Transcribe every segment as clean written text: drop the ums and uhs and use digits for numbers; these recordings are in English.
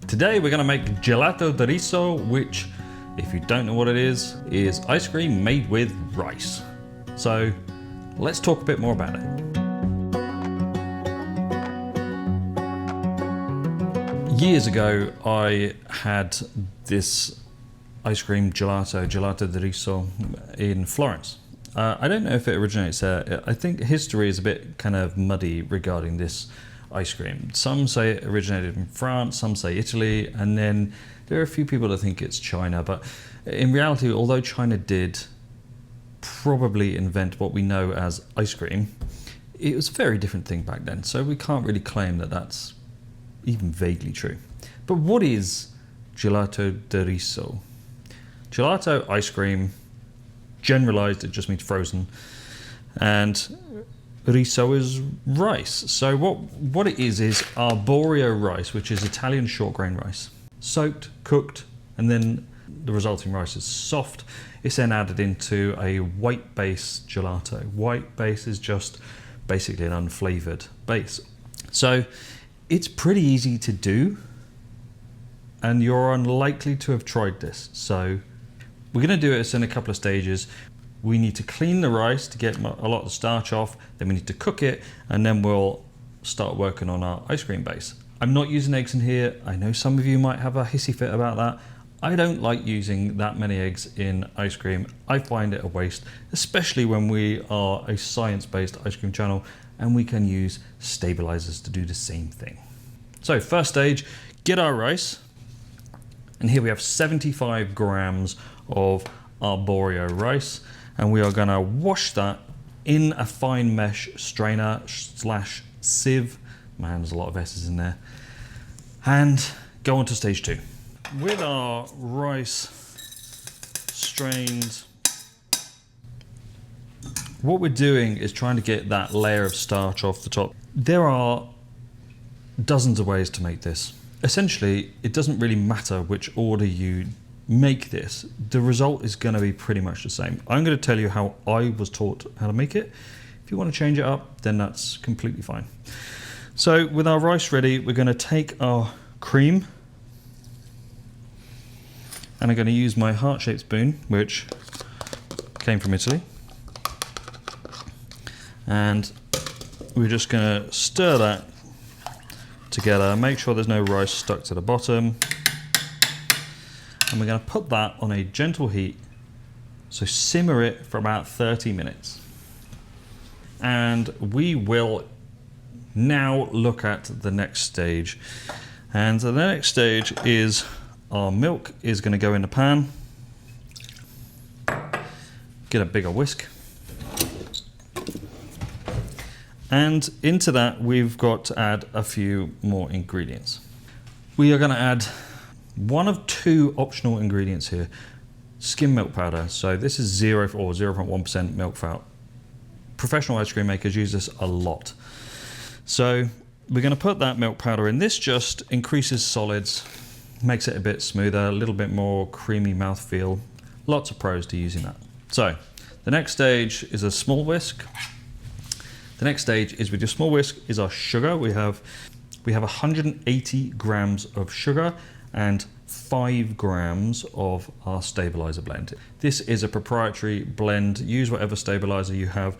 Today we're going to make Gelato di Riso, which, if you don't know what it is ice cream made with rice. So let's talk a bit more about it. Years ago I had this ice cream Gelato di Riso in Florence. I don't know if it originates there. I think history is a bit kind of muddy regarding this ice cream. Some say it originated in France, some say Italy, and then there are a few people that think it's China. But in reality, although China did probably invent what we know as ice cream, it was a very different thing back then. So we can't really claim that that's even vaguely true. But what is Gelato di Riso? Gelato, ice cream, generalized, it just means frozen, and riso is rice. So what it is arborio rice, which is Italian short grain rice. Soaked, cooked, and then the resulting rice is soft. It's then added into a white base gelato. White base is just basically an unflavored base. So it's pretty easy to do, and you're unlikely to have tried this. So we're going to do it in a couple of stages. We need to clean the rice to get a lot of the starch off, then we need to cook it, and then we'll start working on our ice cream base. I'm not using eggs in here. I know some of you might have a hissy fit about that. I don't like using that many eggs in ice cream. I find it a waste, especially when we are a science-based ice cream channel and we can use stabilizers to do the same thing. So first stage, get our rice. And here we have 75 grams of arborio rice. And we are going to wash that in a fine mesh strainer / sieve. Man, there's a lot of S's in there. And go on to stage 2. With our rice strained, what we're doing is trying to get that layer of starch off the top. There are dozens of ways to make this. Essentially, it doesn't really matter which order you make this, the result is going to be pretty much the same. I'm going to tell you how I was taught how to make it. If you want to change it up, then that's completely fine. So with our rice ready, we're going to take our cream, and I'm going to use my heart-shaped spoon, which came from Italy, and we're just going to stir that together, make sure there's no rice stuck to the bottom. And we're going to put that on a gentle heat, so simmer it for about 30 minutes. And we will now look at the next stage. And the next stage is our milk is going to go in the pan. Get a bigger whisk. And into that we've got to add a few more ingredients. We are going to add one of 2 optional ingredients here. Skim milk powder. So this is 0 or 0.1% milk fat. Professional ice cream makers use this a lot. So we're going to put that milk powder in. This just increases solids, makes it a bit smoother, a little bit more creamy mouthfeel. Lots of pros to using that. So the next stage is a small whisk. The next stage is with your small whisk is our sugar. We have 180 grams of sugar and 5 grams of our stabilizer blend. This is a proprietary blend. Use whatever stabilizer you have.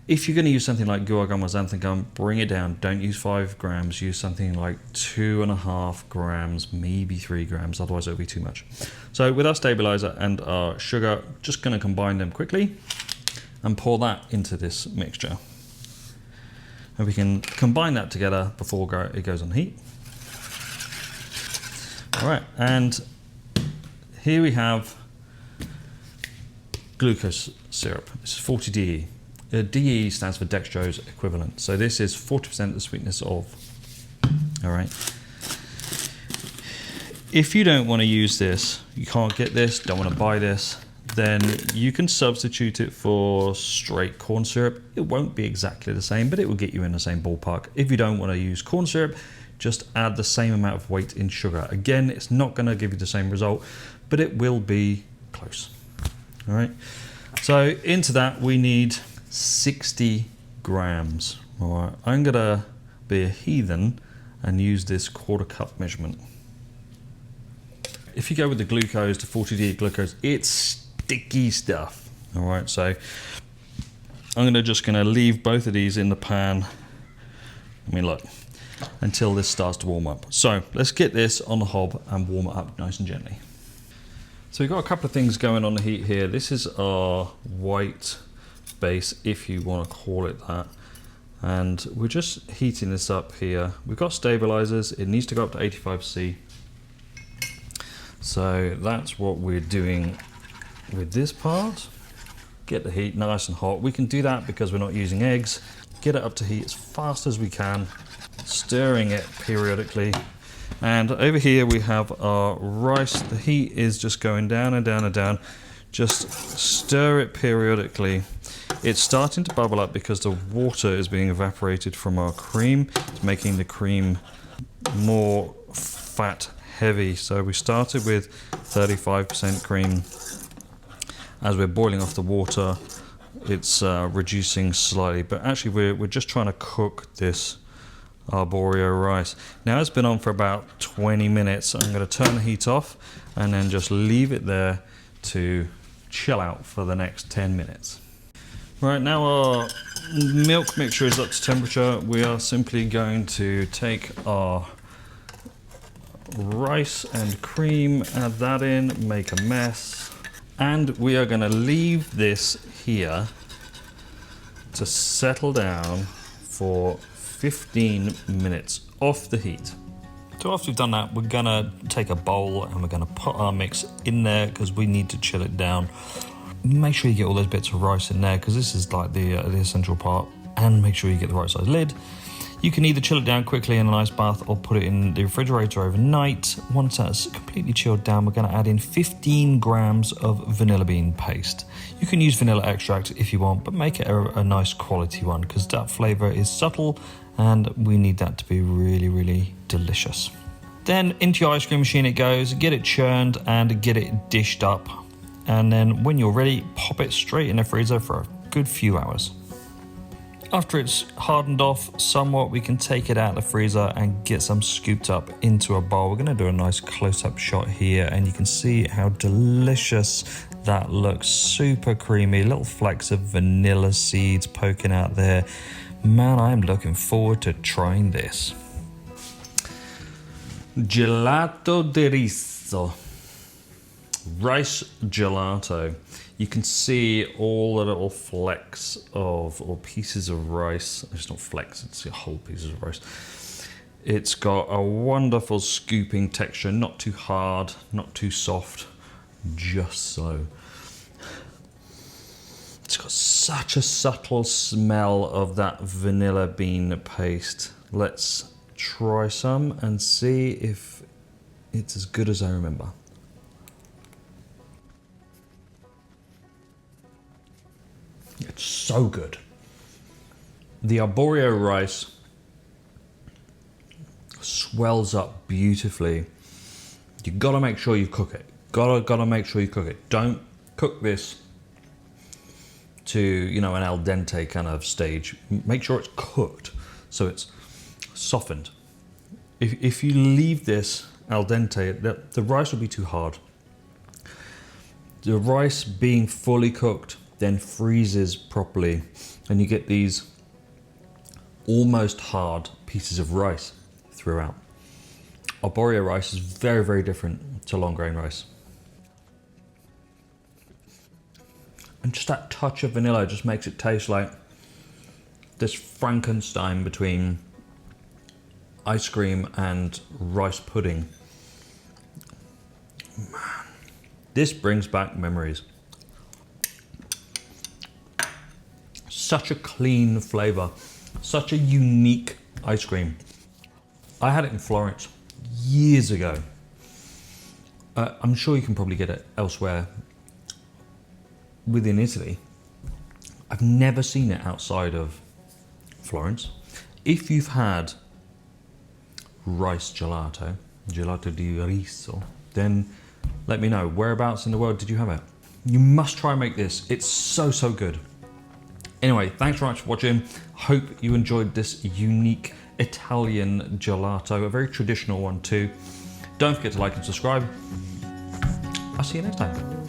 If you're going to use something like guar gum or xanthan gum, bring it down. Don't use 5 grams. Use something like 2.5 grams, maybe 3 grams. Otherwise, it'll be too much. So with our stabilizer and our sugar, just going to combine them quickly and pour that into this mixture. And we can combine that together before it goes on heat. All right, and here we have glucose syrup. This is 40 DE. DE stands for dextrose equivalent. So this is 40% the sweetness of. All right. If you don't want to use this, you can't get this, don't want to buy this, then you can substitute it for straight corn syrup. It won't be exactly the same, but it will get you in the same ballpark. If you don't want to use corn syrup, just add the same amount of weight in sugar. Again, it's not going to give you the same result, but it will be close. All right. So into that, we need 60 grams. All right. I'm going to be a heathen and use this 1/4 cup measurement. If you go with the glucose, the 40D glucose, it's sticky stuff. All right, so I'm just gonna leave both of these in the pan. I mean, look, until this starts to warm up. So let's get this on the hob and warm it up nice and gently. So we've got a couple of things going on the heat here. This is our white base, if you want to call it that. And we're just heating this up here. We've got stabilizers. It needs to go up to 85°C. So that's what we're doing with this part. Get the heat nice and hot. We can do that because we're not using eggs. Get it up to heat as fast as we can, stirring it periodically. And over here we have our rice. The heat is just going down and down and down. Just stir it periodically. It's starting to bubble up because the water is being evaporated from our cream. It's making the cream more fat heavy. So we started with 35% cream. As we're boiling off the water, it's reducing slightly, but actually we're just trying to cook this arborio rice. Now it's been on for about 20 minutes. I'm going to turn the heat off and then just leave it there to chill out for the next 10 minutes. Right, now our milk mixture is up to temperature. We are simply going to take our rice and cream, add that in, make a mess, and we are going to leave this here to settle down for 15 minutes off the heat. So after we've done that, we're gonna take a bowl and we're gonna put our mix in there because we need to chill it down. Make sure you get all those bits of rice in there because this is like the essential part, and make sure you get the right size lid. You can either chill it down quickly in an ice bath or put it in the refrigerator overnight. Once that's completely chilled down, we're going to add in 15 grams of vanilla bean paste. You can use vanilla extract if you want, but make it a nice quality one because that flavor is subtle and we need that to be really, really delicious. Then into your ice cream machine it goes, get it churned and get it dished up. And then when you're ready, pop it straight in the freezer for a good few hours. After it's hardened off somewhat, we can take it out of the freezer and get some scooped up into a bowl. We're going to do a nice close-up shot here, and you can see how delicious that looks. Super creamy, little flecks of vanilla seeds poking out there. Man, I'm looking forward to trying this. Gelato di Riso. Rice gelato. You can see all the little flecks of, or pieces of rice. It's not flecks, it's whole pieces of rice. It's got a wonderful scooping texture, not too hard, not too soft, just so. It's got such a subtle smell of that vanilla bean paste. Let's try some and see if it's as good as I remember. It's so good. The arborio rice swells up beautifully. You gotta make sure you cook it. Gotta make sure you cook it. Don't cook this to, you know, an al dente kind of stage. Make sure it's cooked so it's softened. If you leave this al dente, the rice will be too hard. The rice being fully cooked then freezes properly and you get these almost hard pieces of rice throughout. Arborio rice is very, very different to long grain rice. And just that touch of vanilla just makes it taste like this Frankenstein between ice cream and rice pudding. Man, this brings back memories. Such a clean flavor, such a unique ice cream. I had it in Florence years ago. I'm sure you can probably get it elsewhere within Italy. I've never seen it outside of Florence. If you've had rice gelato, gelato di riso, then let me know. Whereabouts in the world did you have it? You must try and make this. It's so, so good. Anyway, thanks very much for watching. Hope you enjoyed this unique Italian gelato, a very traditional one too. Don't forget to like and subscribe. I'll see you next time.